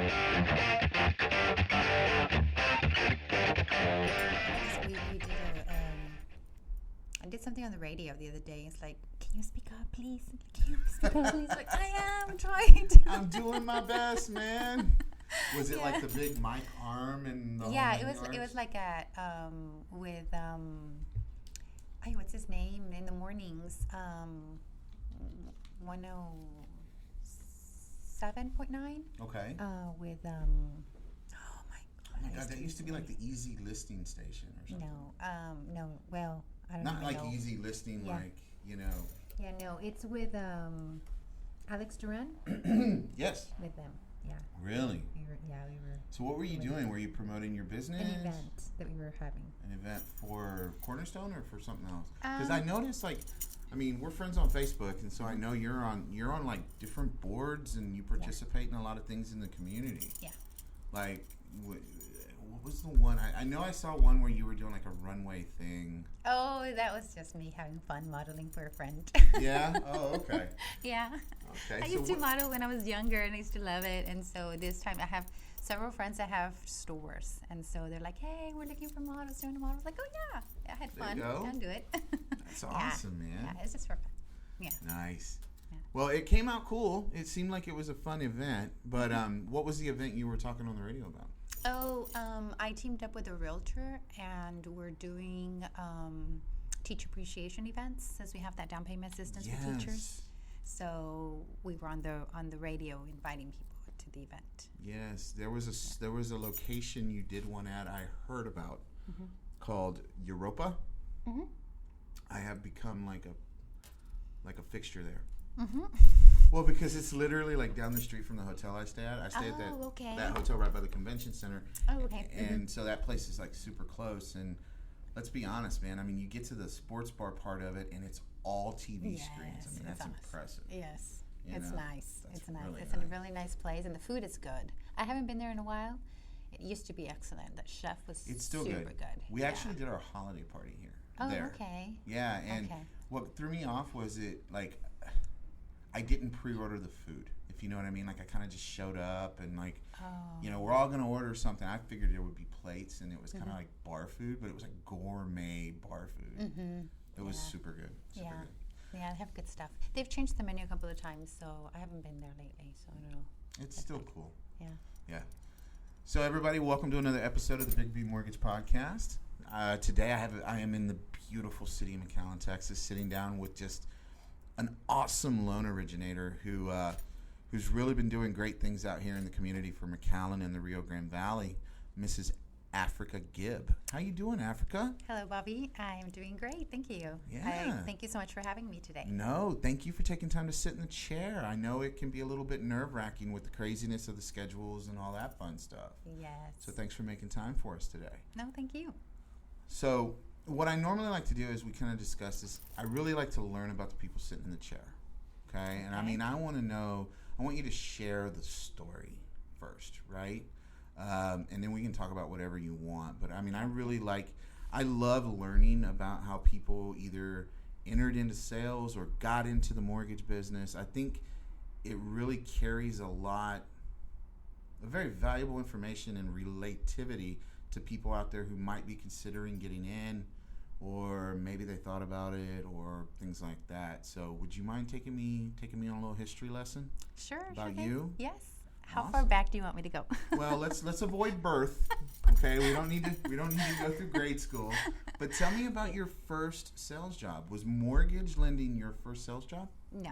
We did I did something on the radio the other day. It's like, can you speak up, please? Can you speak up, please? Like, I am trying to. I'm doing my best, man. Was it like the big mic arm and the Yeah, whole it was like a with hey, what's his name in the mornings? 107.9. Okay. With Oh my God, that used to be like the Easy Listing station or something. No. Well, I don't know. Not like Easy Listing, Yeah. like, Yeah, no, it's with Alex Duran. Yes. With them, yeah. Really? We were. So what were you doing? Were you promoting your business? An event that we were having. An event for Cornerstone or for something else? Because I noticed, like, I mean, we're friends on Facebook, and so I know you're on like different boards, and you participate in a lot of things in the community. Yeah. Like, what was the one? I know I saw one where you were doing like a runway thing. Oh, that was just me having fun modeling for a friend. Yeah? Oh, okay. Yeah. Okay. I used to model when I was younger, and I used to love it. And so this time I have several friends that have stores, and so they're like, "Hey, we're looking for models, doing a model." I was like, "Oh yeah, I had fun. There you go. I'll do it." That's awesome, man. Yeah, it's just for fun. Yeah. Nice. Yeah. Well, it came out cool. It seemed like it was a fun event. But what was the event you were talking on the radio about? Oh, I teamed up with a realtor, and we're doing teacher appreciation events, since we have that down payment assistance for teachers. So we were on the radio inviting people to the event. Yes, there was a location you did one at I heard about called Europa. Mm-hmm. I have become like a fixture there. Mm-hmm. Well, because it's literally like down the street from the hotel I stay at. I stay at that hotel right by the convention center. Oh, okay. And so that place is like super close. And let's be honest, man. I mean, you get to the sports bar part of it, and it's all TV screens. I mean, that's impressive. Yes, it's nice. It's nice. Really It's a really nice place, and the food is good. I haven't been there in a while. It used to be excellent. The chef was still super good. We actually did our holiday party here. Oh, there. okay. Yeah, and what threw me off was I didn't pre-order the food, if you know what I mean. Like, I kind of just showed up, and like, we're all going to order something. I figured there would be plates, and it was kind of like bar food, but it was like gourmet bar food. Mm-hmm. It was super good. Super good. Yeah, they have good stuff. They've changed the menu a couple of times, so I haven't been there lately, so I don't know. It's still cool. Yeah. Yeah. So everybody, welcome to another episode of the Big B Mortgage Podcast. Today I am in the beautiful city of McAllen, Texas, sitting down with just an awesome loan originator who's really been doing great things out here in the community for McAllen and the Rio Grande Valley, Mrs. Africa Gibb. How you doing, Africa? Hello, Bobby. I'm doing great. Thank you. Yeah. Thank you so much for having me today. No, thank you for taking time to sit in the chair. I know it can be a little bit nerve-wracking with the craziness of the schedules and all that fun stuff. Yes. So thanks for making time for us today. No, thank you. So what I normally like to do is we kind of discuss this. I really like to learn about the people sitting in the chair. Okay? And I mean, I want you to share the story first, right? And then we can talk about whatever you want. But I mean, I love learning about how people either entered into sales or got into the mortgage business. I think it really carries a very valuable information and relativity to people out there who might be considering getting in, or maybe they thought about it, or things like that. So would you mind taking me on a little history lesson? Sure. About you? Yes. How Awesome. far back do you want me to go? Well, let's avoid birth. Okay, we don't need to go through grade school. But tell me about your first sales job. Was mortgage lending your first sales job? No.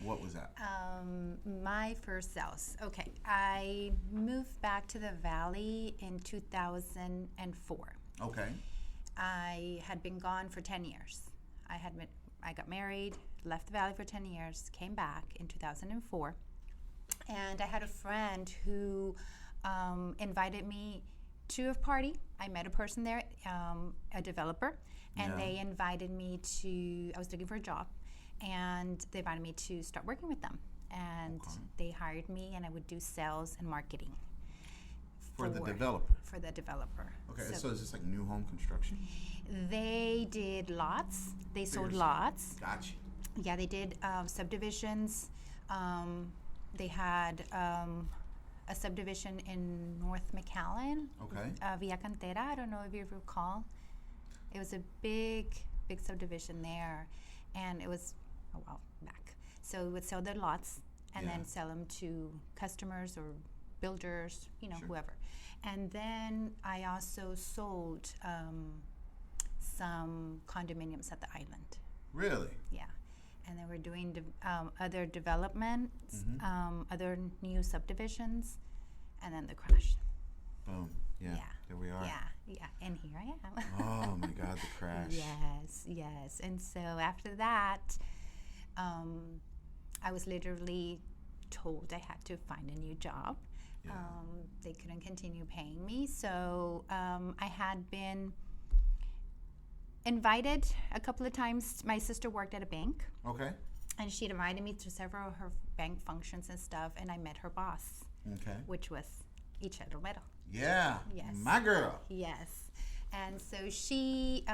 What was that? My first sales. Okay, I moved back to the Valley in 2004. Okay. I had been gone for 10 years. I got married, left the Valley for 10 years, came back in 2004. And I had a friend who invited me to a party. I met a person there, a developer, and they invited me to, I was looking for a job, and they invited me to start working with them. And they hired me, and I would do sales and marketing. For the developer? For the developer. Okay, so is this like new home construction? They did lots. They sold lots. Gotcha. Yeah, they did subdivisions. They had a subdivision in North McAllen, Okay. Villa Cantera. I don't know if you recall. It was a big subdivision there, and it was a while back. So we would sell their lots and Yeah. then sell them to customers or builders, Sure. whoever. And then I also sold some condominiums at the island. Really? Yeah. And then we're doing other developments, Mm-hmm. other new subdivisions, and then the crash. Boom. Yeah. Yeah. There we are. Yeah. And here I am. Oh my God, the crash. Yes. And so after that, I was literally told I had to find a new job. Yeah. They couldn't continue paying me. So I had been invited a couple of times. My sister worked at a bank, Okay. and she'd invited me to several of her bank functions and stuff, and I met her boss, Okay. which was Icha Romero. Yeah. Yes. My girl. Yes. And so she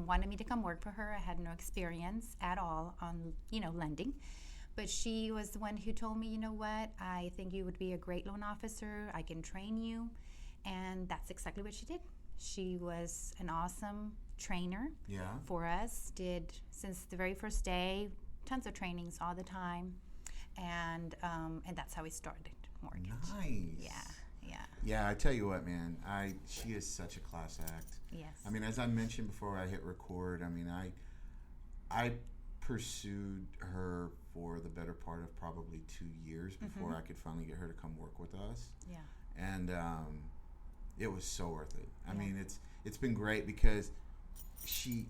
wanted me to come work for her. I had no experience at all on, lending. But she was the one who told me, you know what, I think you would be a great loan officer. I can train you. And that's exactly what she did. She was an awesome trainer Yeah. for us. Did, since the very first day, tons of trainings all the time. And that's how we started mortgage. Nice. Yeah. Yeah, I tell you what, man. She is such a class act. Yes. I mean, as I mentioned before I hit record, I mean, I pursued her for the better part of probably 2 years before I could finally get her to come work with us. Yeah. And it was so worth it. I Yeah. mean, it's been great because she's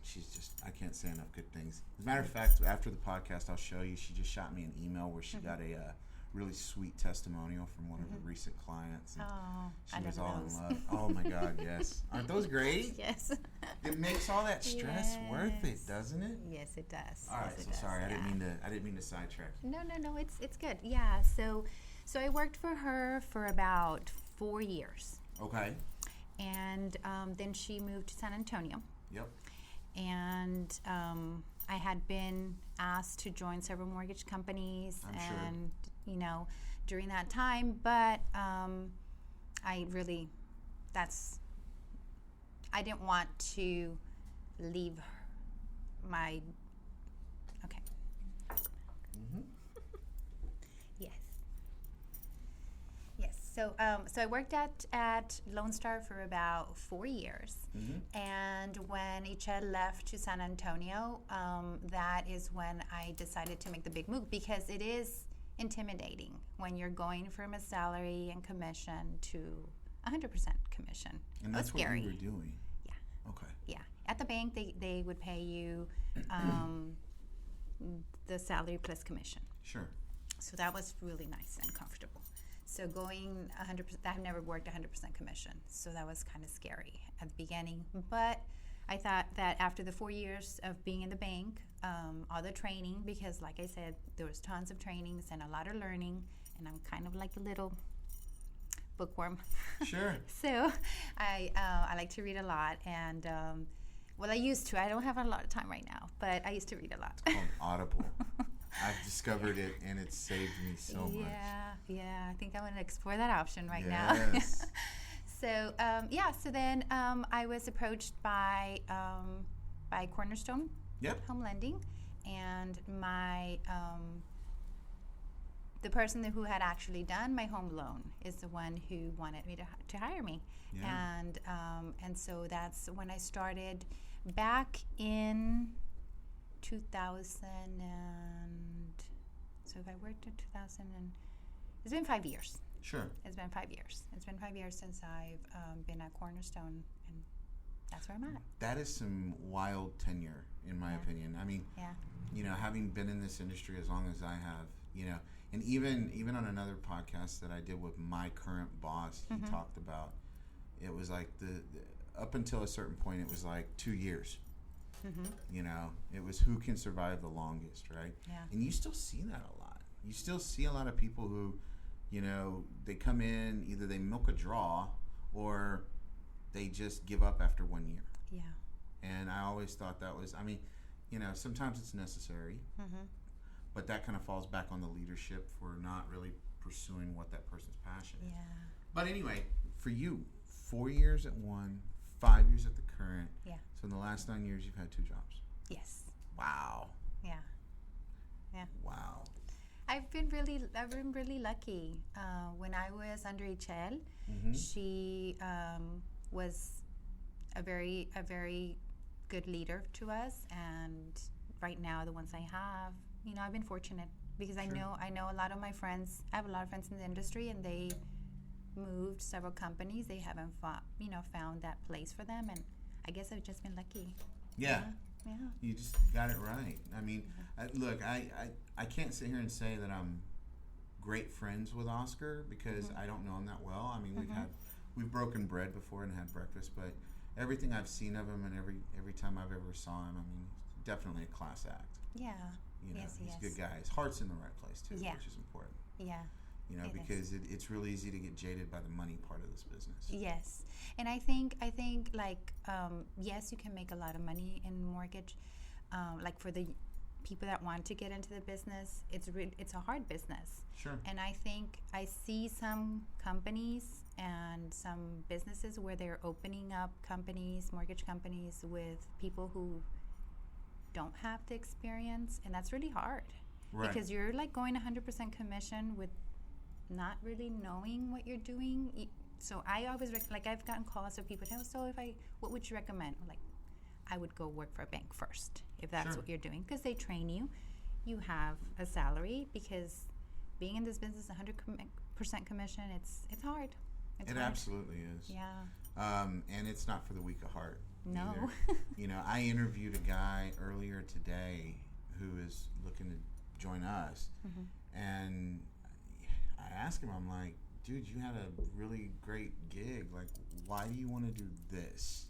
just, I can't say enough good things. As a matter of fact, after the podcast, I'll show you. She just shot me an email where she got a really sweet testimonial from one of her recent clients. And Oh, I she was never all in those. love. Oh my God, yes. Aren't those great? Yes. It makes all that stress worth it, Yes. doesn't it? Yes, it does. All right, Yes, it so does. sorry, Yeah. I didn't mean to sidetrack. No, it's good. Yeah. So I worked for her for about 4 years, Okay. and then she moved to San Antonio, Yep. and I had been asked to join several mortgage companies, I'm sure. and during that time, but I didn't want to leave my. Okay. Mhm. Yes. So I worked at Lone Star for about 4 years, Mhm. and when Icha left to San Antonio, that is when I decided to make the big move, because it is intimidating when you're going from a salary and commission to 100% commission. And It was that's what scary. you were doing. Yeah. Okay. Yeah. At the bank, they would pay you the salary plus commission. Sure. So that was really nice and comfortable. So going 100%, I've never worked 100% commission, so that was kind of scary at the beginning. But I thought that after the 4 years of being in the bank, all the training, because like I said, there was tons of trainings and a lot of learning, and I'm kind of like a little bookworm. Sure. So I like to read a lot, and I used to. I don't have a lot of time right now, but I used to read a lot. Called Audible. I've discovered it, and it's saved me so much. Yeah. I think I'm going to explore that option right Yes. now. So then I was approached by Cornerstone Yep. Home Lending, and the person who had actually done my home loan is the one who wanted me to hire me. Yeah. And so that's when I started back in 2000 so if I worked in 2000 it's been 5 years. Sure. It's been 5 years. It's been 5 years since I've been at Cornerstone, and that's where I'm at. That is some wild tenure, in my opinion. I mean, Yeah. Having been in this industry as long as I have, and even on another podcast that I did with my current boss, he talked about, it was like the up until a certain point, it was like 2 years. It was who can survive the longest, right? Yeah. And you still see that a lot. You still see a lot of people who, they come in, either they milk a draw or they just give up after 1 year. Yeah. And I always thought that was, sometimes it's necessary, but that kind of falls back on the leadership for not really pursuing what that person's passion is. Yeah. But anyway, for you, 4 years at one, 5 years at the current. Yeah. So in the last 9 years, you've had 2 jobs. Yes. Wow. Yeah. Yeah. Wow. I've been really lucky. When I was under HL, she was a very good leader to us, and right now the ones I have, I've been fortunate because I know a lot of my friends. I have a lot of friends in the industry, and they moved several companies. They haven't found that place for them, and I guess I've just been lucky. Yeah. Yeah. You just got it right. I mean, look, I can't sit here and say that I'm great friends with Oscar because I don't know him that well. I mean, we've broken bread before and had breakfast, but everything I've seen of him and every time I've ever saw him, I mean, he's definitely a class act. Yeah. He's a good guy. His heart's in the right place too, which is important. Yeah. Because it's really easy to get jaded by the money part of this business. Yes, and I think like yes, you can make a lot of money in mortgage. Like for the people that want to get into the business, it's a hard business. Sure. And I think I see some companies and some businesses where they're opening up mortgage companies with people who don't have the experience, and that's really hard. Right. Because you're like going 100% commission with not really knowing what you're doing. So I always I've gotten calls of people saying, so what would you recommend? Like, I would go work for a bank first if that's what you're doing, because they train you. You have a salary, because being in this business 100% commission, it's hard. It absolutely is. Yeah. And it's not for the weak of heart. No. I interviewed a guy earlier today who is looking to join us, and I asked him, I'm like, dude, you had a really great gig. Like, why do you want to do this?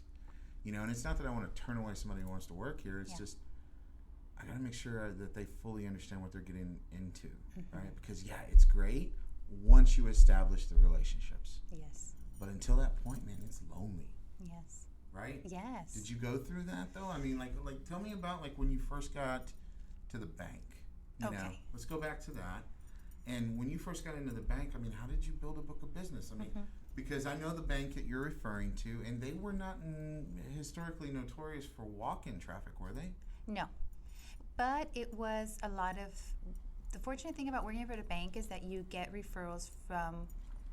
And it's not that I want to turn away somebody who wants to work here. It's just, I got to make sure that they fully understand what they're getting into, right? Because, it's great once you establish the relationships. Yes. But until that point, man, it's lonely. Yes. Right? Yes. Did you go through that, though? I mean, like tell me about, like, when you first got to the bank. You know, let's go back to that. And when you first got into the bank, I mean, how did you build a book of business? I mean, because I know the bank that you're referring to, and they were not historically notorious for walk-in traffic, were they? No. But it was a lot of, the fortunate thing about working for the bank is that you get referrals from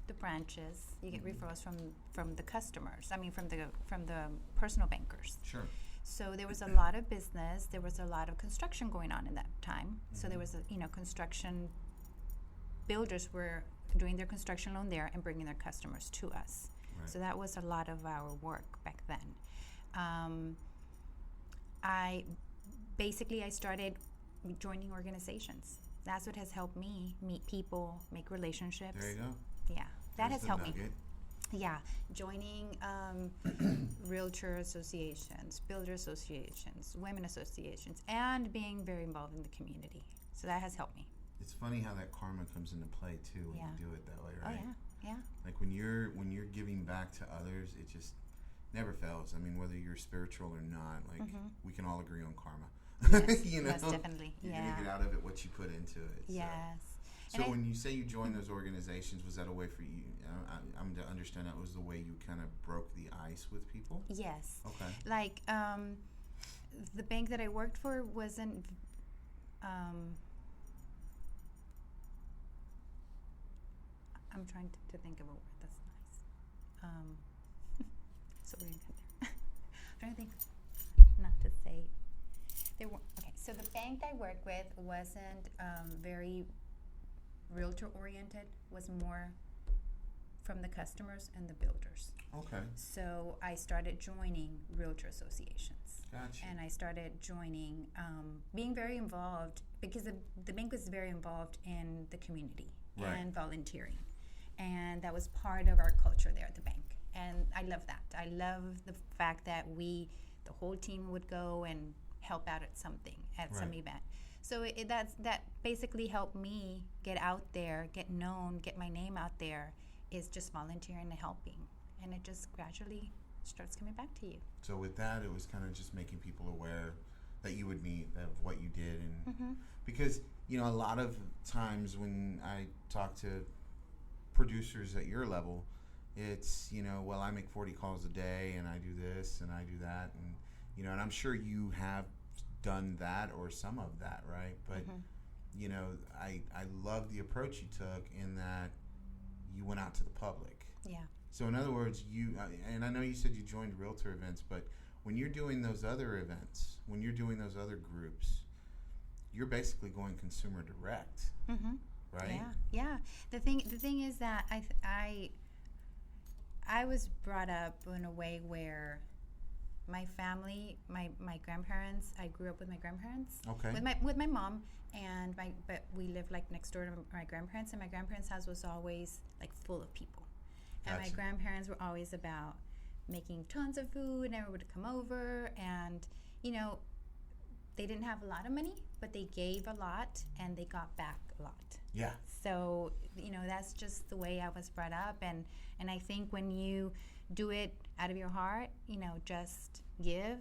the branches. You get referrals from the customers. I mean, from the personal bankers. Sure. So there was a lot of business. There was a lot of construction going on in that time. So there was construction. Builders were doing their construction loan there and bringing their customers to us. Right. So that was a lot of our work back then. I started joining organizations. That's what has helped me meet people, make relationships. There you go. Yeah, that has helped me. Nugget. Yeah, joining realtor associations, builder associations, women associations, and being very involved in the community. So that has helped me. It's funny how that karma comes into play too when you do it that way, right? Oh yeah. Like when you're giving back to others, it just never fails. I mean, whether you're spiritual or not, like we can all agree on karma. Yes, yes, definitely. You're gonna get out of it what you put into it. Yes. So when you say you joined those organizations, was that a way for you? I'm to understand that was the way you kind of broke the ice with people. Yes. Okay. Like the bank that I worked for wasn't. I'm trying to think of a word that's nice. So we're gonna get there. I'm trying to think not to say. So the bank I worked with wasn't very realtor oriented. Was more from the customers and the builders. Okay. So I started joining realtor associations. Gotcha. And I started joining, being very involved, because the bank was very involved in the community and volunteering. And that was part of our culture there at the bank. And I love that. I love the fact that the whole team would go and help out at something, at some event. So that basically helped me get out there, get known, get my name out there, is just volunteering and helping. And it just gradually starts coming back to you. So with that, it was kind of just making people aware that you would meet, of what you did. And because, a lot of times when I talk to producers at your level, it's, well, I make 40 calls a day and I do this and I do that. And, and I'm sure you have done that or some of that, right? But, I love the approach you took in that you went out to the public. Yeah. So in other words, and I know you said you joined realtor events, but when you're doing those other events, when you're doing those other groups, you're basically going consumer direct, right? Yeah. The thing is that I was brought up in a way where my family, my grandparents, I grew up with my grandparents. Okay. With my mom, but we lived like next door to my grandparents, and my grandparents' house was always like full of people. And Gotcha. my grandparents were always about making tons of food, and everyone would come over, and they didn't have a lot of money, but they gave a lot and they got back a lot. Yeah. So, that's just the way I was brought up. And I think when you do it out of your heart, just give,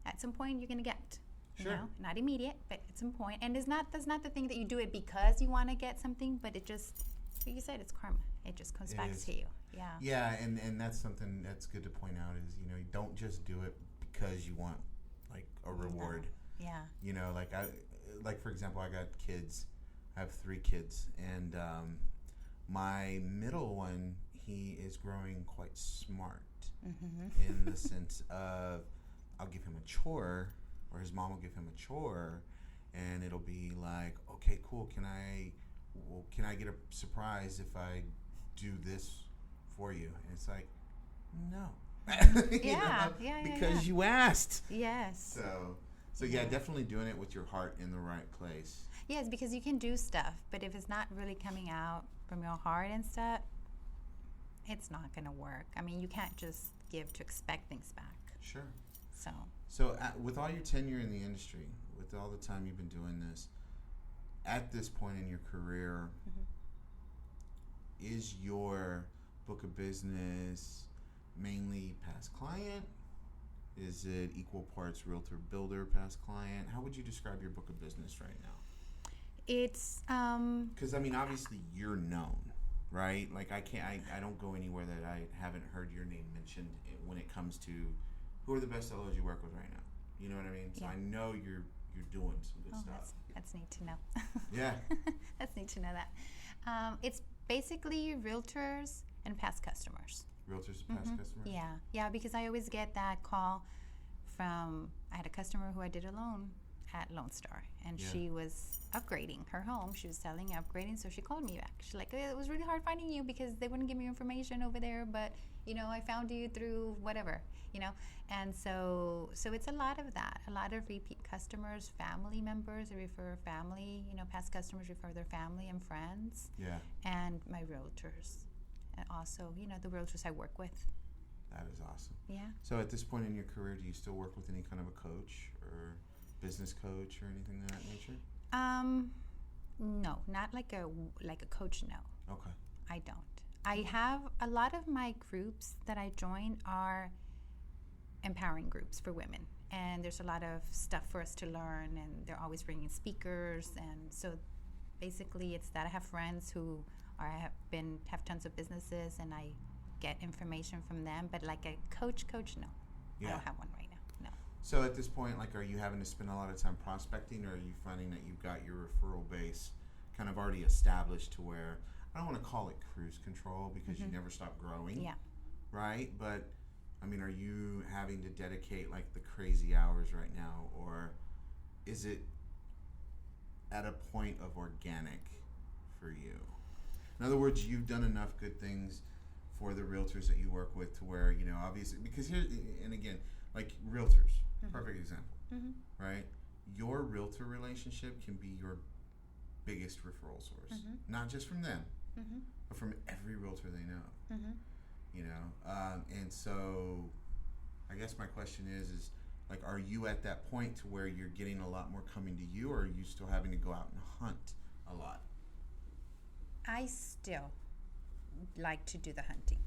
at some point you're going to get. Sure. Not immediate, but at some point. And that's not the thing that you do it because you want to get something, but it just, like you said, it's karma. It just comes back to you. Yeah. Yeah, and that's something that's good to point out is, you don't just do it because you want like a reward. No. Yeah. Like for example, I got kids. I have 3 kids, and my middle one, he is growing quite smart in the sense of I'll give him a chore, or his mom will give him a chore, and it'll be like, okay, cool. Can I get a surprise if I do this for you? And it's like, no. Because you asked. Yes. So yeah, definitely doing it with your heart in the right place. Yes, because you can do stuff, but if it's not really coming out from your heart and stuff, it's not going to work. I mean, you can't just give to expect things back. Sure. So with all your tenure in the industry, with all the time you've been doing this, at this point in your career, is your book of business mainly past client? Is it equal parts realtor builder past client? How would you describe your book of business right now? It's because obviously you're known, right? Like I don't go anywhere that I haven't heard your name mentioned when it comes to who are the best sellers you work with right now. You know what I mean? So I know you're doing some good stuff. That's neat to know. Yeah. That's neat to know that. It's basically realtors and past customers. Realtors and past customers? Yeah, because I always get that call from, I had a customer who I did a loan at Lone Star, and she was upgrading her home. She was selling, upgrading, so she called me back. She's like, it was really hard finding you because they wouldn't give me information over there, but, I found you through whatever, And so it's a lot of that, a lot of repeat customers, family members, they refer family, past customers refer their family and friends. Yeah. And my realtors. And also, the realtors I work with. That is awesome. Yeah. So at this point in your career, do you still work with any kind of a coach or business coach or anything of that nature? No, not like a coach. No. Okay. I don't. I have a lot of my groups that I join are empowering groups for women, and there's a lot of stuff for us to learn, and they're always bringing speakers, and so basically it's that I have friends who have tons of businesses, and I get information from them. But like a coach, no. Yeah. I don't have one right now. No. So at this point, are you having to spend a lot of time prospecting, or are you finding that you've got your referral base kind of already established to where, I don't want to call it cruise control because you never stop growing. Yeah. Right? But are you having to dedicate the crazy hours right now, or is it at a point of organic for you? In other words, you've done enough good things for the realtors that you work with to where, obviously, because here, and again, realtors, perfect example, right? Your realtor relationship can be your biggest referral source, not just from them, but from every realtor they know, and so I guess my question is are you at that point to where you're getting a lot more coming to you, or are you still having to go out and hunt a lot? I still like to do the hunting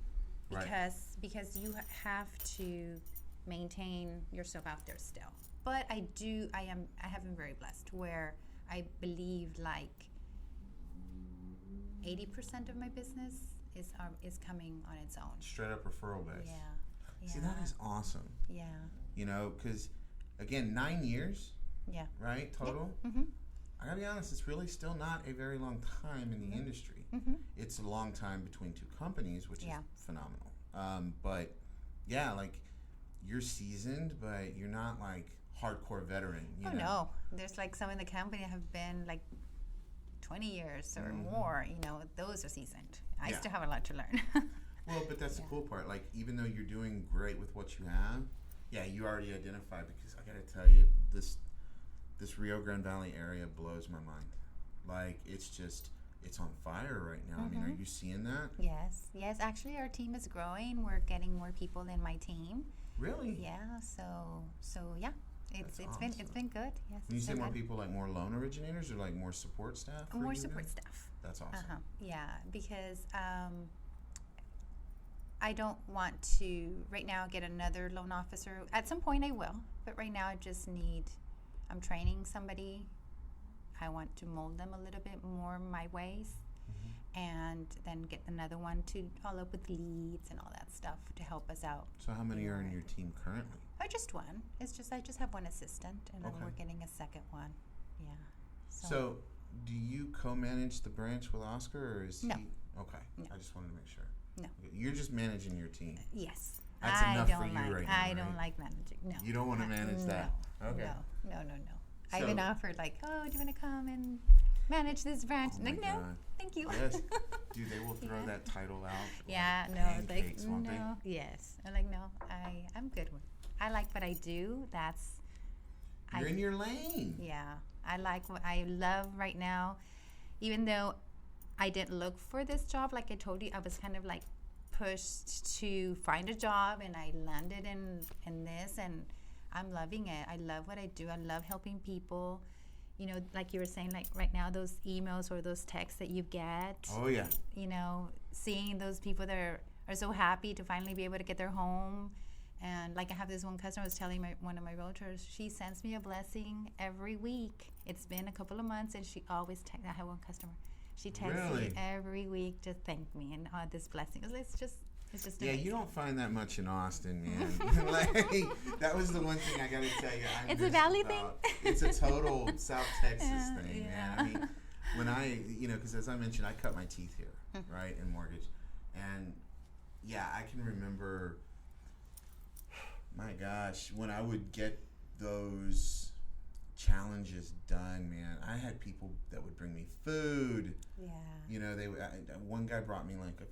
because you have to maintain yourself out there still. But I have been very blessed where I believe like 80% of my business is coming on its own. Straight up referral base. Yeah. See, that is awesome. Yeah. You know, because again, 9 years. Yeah. Right, total. Yeah. Mm-hmm. I gotta be honest, it's really still not a very long time in the industry. Mm-hmm. It's a long time between two companies, which is phenomenal. But yeah, like you're seasoned, but you're not like hardcore veteran. You know? No, there's like some in the company have been like 20 years or more. You know, those are seasoned. I still have a lot to learn. Well, but that's the cool part. Like, even though you're doing great with what you have, you already identified, because I gotta tell you, this Rio Grande Valley area blows my mind. Like, it's on fire right now. I mean, are you seeing that? Yes. Actually, our team is growing. We're getting more people in my team. Really? Yeah. So yeah. It's been good. Yes. When you say more people, like more loan originators, or like more support staff? More support staff. That's awesome. Yeah, because I don't want to right now get another loan officer. At some point I will, but right now I'm training somebody. I want to mold them a little bit more my ways, and then get another one to follow up with leads and all that stuff to help us out. So how many are in your team currently? Just one. I just have one assistant, and then we're getting a second one. Yeah. So do you co-manage the branch with Oscar, or is he? Okay. No. I just wanted to make sure. No. Okay. You're just managing your team. Yes. That's enough for you right now. I don't like managing. No. You don't want to manage that. Okay. No. I even offered like, do you want to come and manage this branch? Oh like, no, God. thank you. Yes. Dude, they will throw that title out. Pancakes, won't they? Yes. I'm like, no, I'm good with. I like what I do. You're in your lane. Yeah. I like what I love right now. Even though I didn't look for this job, like I told you, I was kind of like pushed to find a job, and I landed in this, and I'm loving it. I love what I do. I love helping people. You know, like you were saying, like right now, those emails or those texts that you get. Oh, yeah. You know, seeing those people that are so happy to finally be able to get their home. And like I have this one customer, I was telling one of my realtors, she sends me a blessing every week. It's been a couple of months, and she always texts. I have one customer. She texts me every week to thank me and this blessing. It's just amazing. You don't find that much in Austin, man. Like, that was the one thing I got to tell you. It's a Valley thing. It's a total South Texas thing, man. I mean, when because as I mentioned, I cut my teeth here, right, in mortgage. And, I can remember, my gosh, when I would get those challenges done, man, I had people that would bring me food. Yeah. You know, one guy brought me like a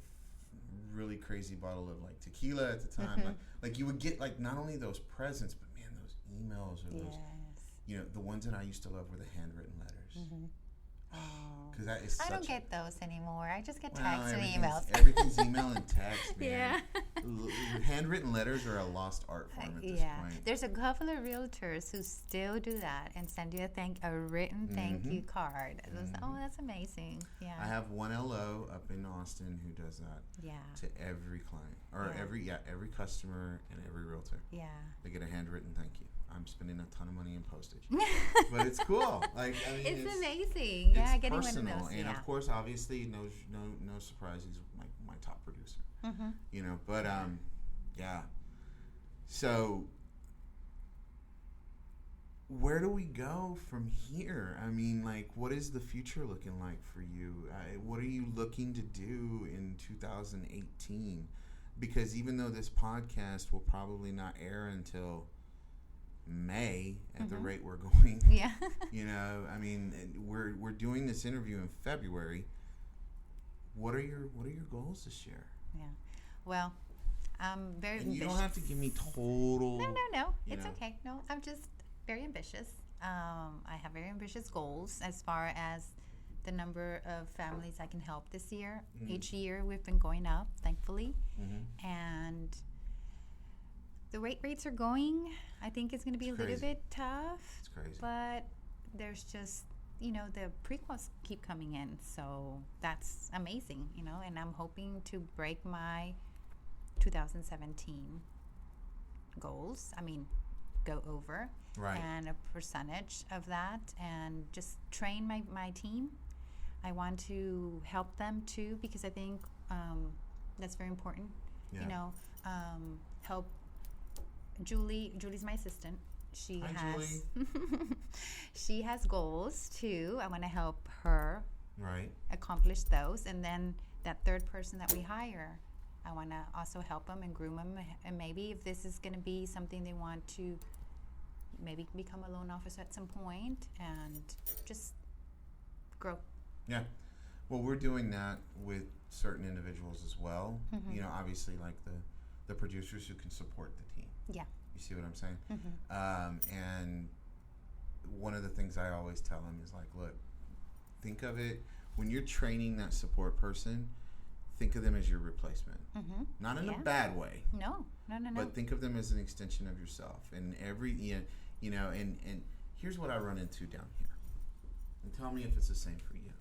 really crazy bottle of like tequila at the time. Like you would get like not only those presents, but man, those emails or those, you know, the ones that I used to love were the handwritten letters. Because that is. I don't get those anymore. I just get texts and emails. Everything's email and text, man. Handwritten letters are a lost art form at this point. There's a couple of realtors who still do that and send you a written thank you card. That's amazing. Yeah. I have one LO up in Austin who does that. Yeah. To every client or every customer and every realtor. Yeah. They get a handwritten thank you. I'm spending a ton of money in postage, but it's cool. Like, I mean, it's amazing. Yeah, getting personal, one of those. And of course, obviously, no surprise. He's my top producer. You know, but So, where do we go from here? I mean, like, what is the future looking like for you? What are you looking to do in 2018? Because even though this podcast will probably not air until May at the rate we're going. Yeah. You know, I mean, we're doing this interview in February. What are your goals this year? Yeah. Well, I'm very ambitious. You don't have to give me total. No. It's okay. No, I'm just very ambitious. I have very ambitious goals as far as the number of families I can help this year. Each year we've been going up, thankfully. And the rates are going. I think it's going to be a little bit tough. It's crazy. But there's just, the prequels keep coming in. So that's amazing, and I'm hoping to break my 2017 goals. I mean, go over, Right. and a percentage of that, and just train my team. I want to help them too, because I think that's very important. Yeah. You know, help Julie's my assistant. She Hi, has she has goals too. I want to help her Right. accomplish those, and then that third person that we hire, I want to also help them and groom them, and maybe if this is going to be something they want to maybe become a loan officer at some point and just grow. Yeah. Well, we're doing that with certain individuals as well. You know, obviously, like the producers who can support the team. Yeah. You see what I'm saying? And one of the things I always tell them is like, look, think of it when you're training that support person. Think of them as your replacement, not in a bad way. No. But think of them as an extension of yourself. And you know, and here's what I run into down here. And tell me if it's the same for you.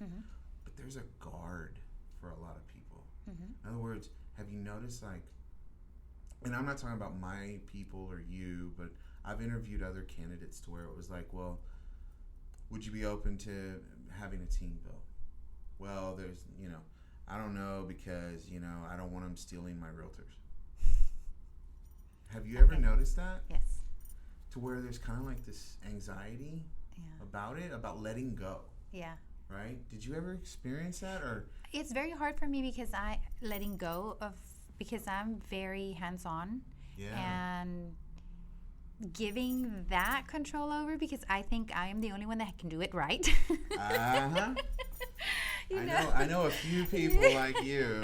But there's a guard for a lot of people. In other words, have you noticed, like, and I'm not talking about my people or you, but I've interviewed other candidates to where it was like, well, would you be open to having a team built? Well, there's, you know, I don't know, because, you know, I don't want them stealing my realtors. Have you ever noticed that? Yes. To where there's kind of like this anxiety about it, about letting go. Yeah. Right? Did you ever experience that? Or It's very hard for me because because I'm very hands-on. And giving that control over, because I think I am the only one that can do it right. I know a few people like you.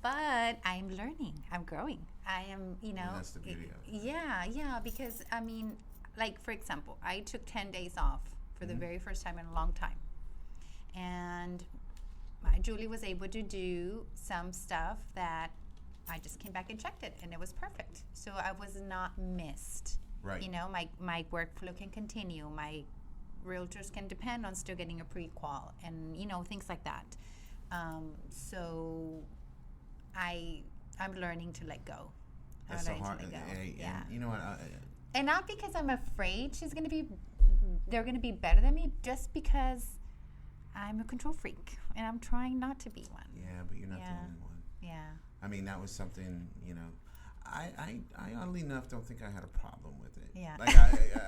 But I'm learning. I'm growing. I am, you know. And that's the beauty of it. Yeah, because, I mean, like, for example, I took 10 days off for the very first time in a long time. And Julie was able to do some stuff that I just came back and checked it, and it was perfect. So I was not missed. Right. You know, my workflow can continue. My realtors can depend on still getting a pre-qual, and, you know, things like that. So I'm learning to let go. That's so hard. And you know what? And not because I'm afraid they're going to be better than me, just because I'm a control freak, and I'm trying not to be one. Yeah, but you're not the only one. Yeah. I mean, that was something, you know, I oddly enough don't think I had a problem with it. Yeah. Like,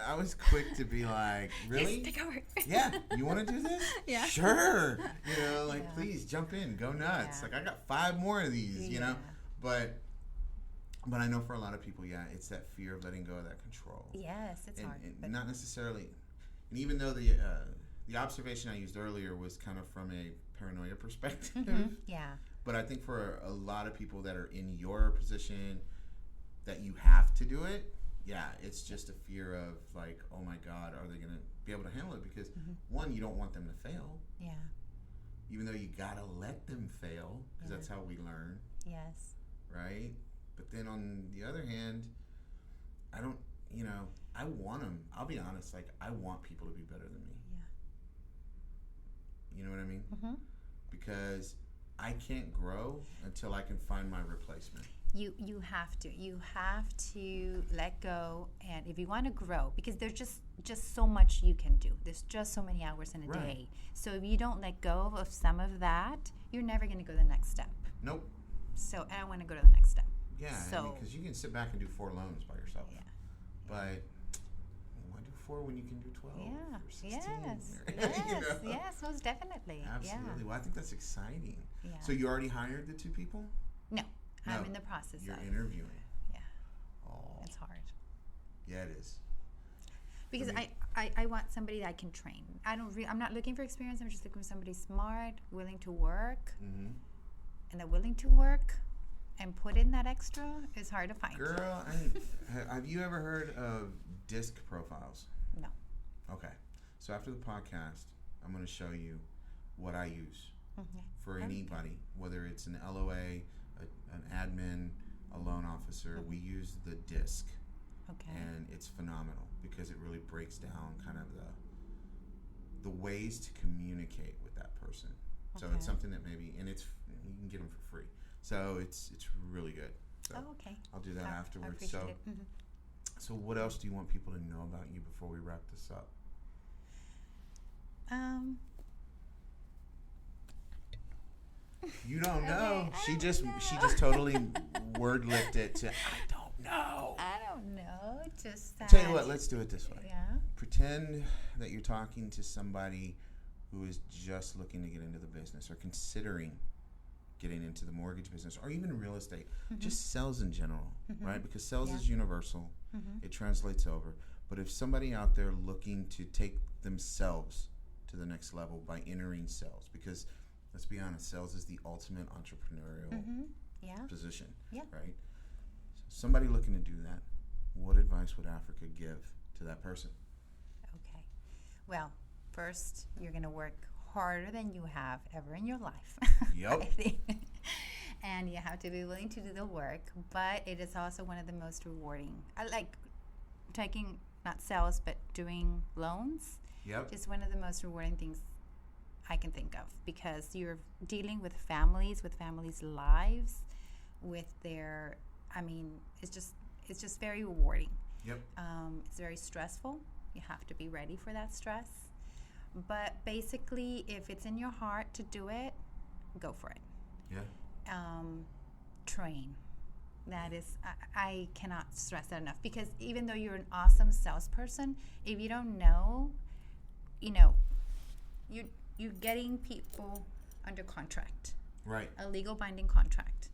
I was quick to be like, really? Yes, take over. Yeah, you want to do this? Yeah. Sure. You know, like, please jump in, go nuts. Yeah. Like, I got 5 more of these, you know? But I know for a lot of people, it's that fear of letting go of that control. Yes, it's hard. But not necessarily, and even though the observation I used earlier was kind of from a paranoia perspective. Yeah. But I think for a lot of people that are in your position, that you have to do it, it's just a fear of like, oh my God, are they going to be able to handle it? Because one, you don't want them to fail. Yeah. Even though you got to let them fail, because that's how we learn. Yes. Right? But then on the other hand, I don't, you know, I want them. I'll be honest, like, I want people to be better than me. Yeah. You know what I mean? Because I can't grow until I can find my replacement. You have to let go, and if you want to grow, because there's just so much you can do. There's just so many hours in a day. So if you don't let go of some of that, you're never going to go to the next step. Nope. So I want to go to the next step. Yeah, because you can sit back and do 4 loans by yourself. Yeah. But why do 4 when you can do 12 or 16? Yes, most definitely. Absolutely. Yeah. Well, I think that's exciting. Yeah. So you already hired the 2 people? No. I'm in the process. You're interviewing. Yeah. Oh. It's hard. Yeah, it is. Because I want somebody that I can train. I'm not looking for experience. I'm just looking for somebody smart, willing to work, and they're willing to work and put in that extra is hard to find. Girl, have you ever heard of DISC profiles? No. Okay. So after the podcast, I'm going to show you what I use for anybody, whether it's an LOA, an admin, a loan officer. We use the DISC. Okay. And it's phenomenal because it really breaks down kind of the ways to communicate with that person. So it's something that maybe, and you can get them for free. So it's really good. So okay. I'll do that afterwards. I appreciate it. So what else do you want people to know about you before we wrap this up? You don't know. Okay, She I just don't she know. just totally word lipped it to I don't know. I don't know. Just that. Tell you what, let's do it this way. Yeah. Pretend that you're talking to somebody who is just looking to get into the business or considering getting into the mortgage business or even real estate, just sales in general, right? Because sales is universal. It translates over. But if somebody out there looking to take themselves to the next level by entering sales, because let's be honest, sales is the ultimate entrepreneurial position, right? So somebody looking to do that, what advice would Africa give to that person? Okay. Well, first, you're going to work harder than you have ever in your life. Yep. I think. And you have to be willing to do the work, but it is also one of the most rewarding. I like taking, not sales, but doing loans. Yep. It's one of the most rewarding things I can think of, because you're dealing with families' lives, with their, it's just very rewarding. Yep. It's very stressful. You have to be ready for that stress. But basically, if it's in your heart to do it, go for it. Yeah. Train. That is, I cannot stress that enough, because even though you're an awesome salesperson, if you don't know, you're getting people under contract. Right. A legal binding contract.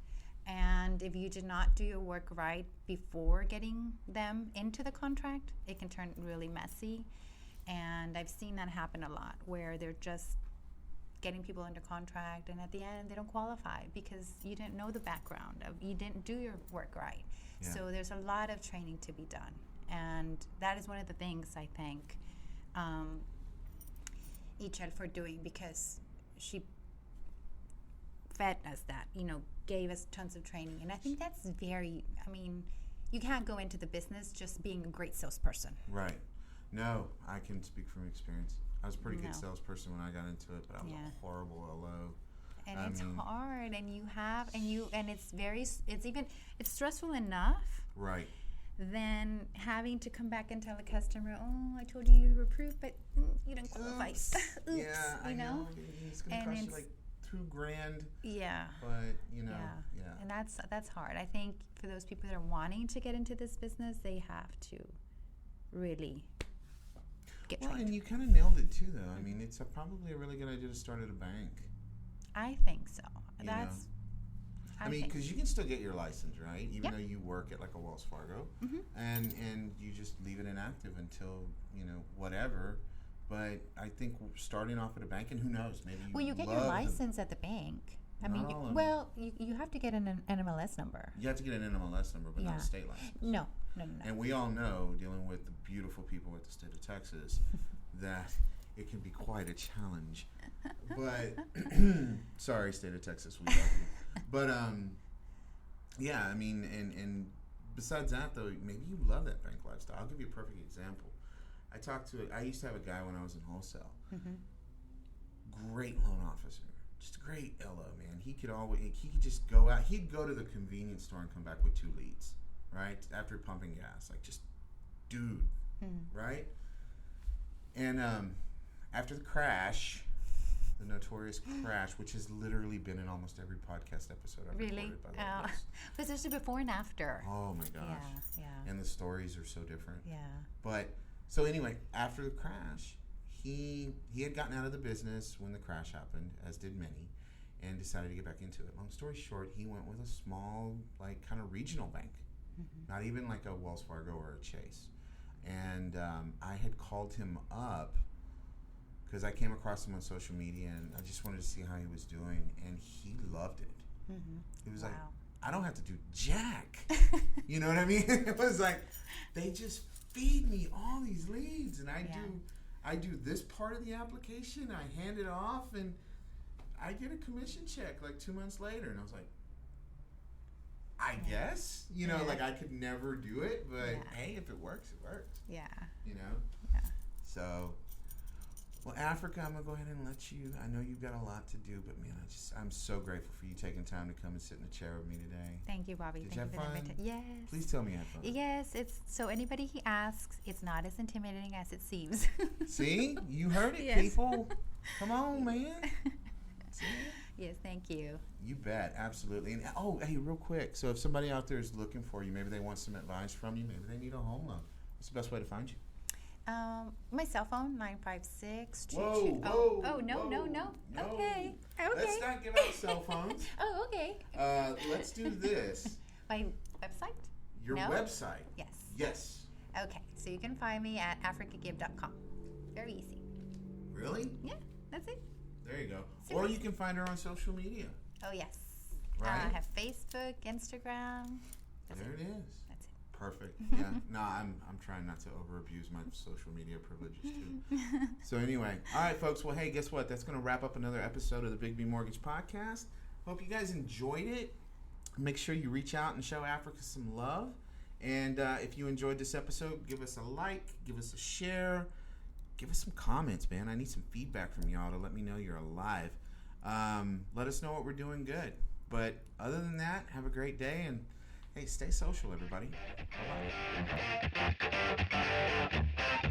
And if you did not do your work right before getting them into the contract, it can turn really messy. And I've seen that happen a lot, where they're just getting people under contract, and at the end they don't qualify because you didn't know the background of, you didn't do your work right. Yeah. So there's a lot of training to be done, and that is one of the things I thank Ichel for doing, because she fed us that, gave us tons of training. And I think that's you can't go into the business just being a great salesperson. Right. No, I can speak from experience. I was a pretty good salesperson when I got into it, but I was a horrible LO. And it's hard, and it's stressful enough. Right. Then having to come back and tell a customer, "Oh, I told you were approved, but you didn't qualify." Oops. Oops, yeah, I know. It's going to cost you like $2,000. Yeah. But And that's hard. I think for those people that are wanting to get into this business, they have to really get trained. And you kind of nailed it too, though. It's probably a really good idea to start at a bank. I think so. Because you can still get your license, right? Even though you work at like a Wells Fargo, and you just leave it inactive until whatever. But I think starting off at a bank, and who knows, maybe you get your license at the bank. You have to get an NMLS number. You have to get an NMLS number, but not a state license. No. And we all know, dealing with the beautiful people at the state of Texas, that it can be quite a challenge. But sorry, state of Texas, we love you. But and besides that though, maybe you love that bank lifestyle. I'll give you a perfect example. I used to have a guy when I was in wholesale. Great loan officer. Just a great LO, man. He could just go out. He'd go to the convenience store and come back with 2 leads, right? After pumping gas. Like, just, dude, right? And after the crash, the notorious crash, which has literally been in almost every podcast episode I've recorded, by the way. But there's a before and after. Oh, my gosh. Yeah. And the stories are so different. Yeah. But, so anyway, after the crash, he had gotten out of the business when the crash happened, as did many, and decided to get back into it. Long story short, he went with a small, like, kind of regional bank, not even like a Wells Fargo or a Chase. And I had called him up because I came across him on social media, and I just wanted to see how he was doing, and he loved it. He was like, I don't have to do jack. You know what I mean? It was like, they just feed me all these leads, and I do this part of the application, I hand it off, and I get a commission check like 2 months later. And I was like, I guess, like I could never do it, but hey, if it works, it works. Yeah. So, Well, Africa, I'm gonna go ahead and let you. I know you've got a lot to do, but man, I'm so grateful for you taking time to come and sit in the chair with me today. Thank you, Bobby. Did Thank you have for the fun? invitation. Yes. Please tell me you had fun. Yes, it's so anybody who asks, it's not as intimidating as it seems. See, you heard it, Yes. people. Come on, man. See? Yes, thank you. You bet, absolutely. And hey, real quick. So, if somebody out there is looking for you, maybe they want some advice from you, maybe they need a home loan. What's the best way to find you? My cell phone, 956. Whoa, Oh, no. Okay. Let's not give out cell phones. Oh, okay. Let's do this. My website? Your No? website. Yes. Yes. Okay, so you can find me at africagibb.com. Very easy. Really? Yeah, that's it. There you go. Super. Or you can find her on social media. Oh, yes. Right? I have Facebook, Instagram. That's There it. it is. That's it. Perfect. Yeah. No, I'm trying not to over abuse my social media privileges too. So anyway, all right, folks. Well, hey, guess what? That's going to wrap up another episode of the Big B Mortgage Podcast. Hope you guys enjoyed it. Make sure you reach out and show Africa some love. And if you enjoyed this episode, give us a like, give us a share, give us some comments, man. I need some feedback from y'all to let me know you're alive. Let us know what we're doing good. But other than that, have a great day, and hey, stay social, everybody. Bye-bye.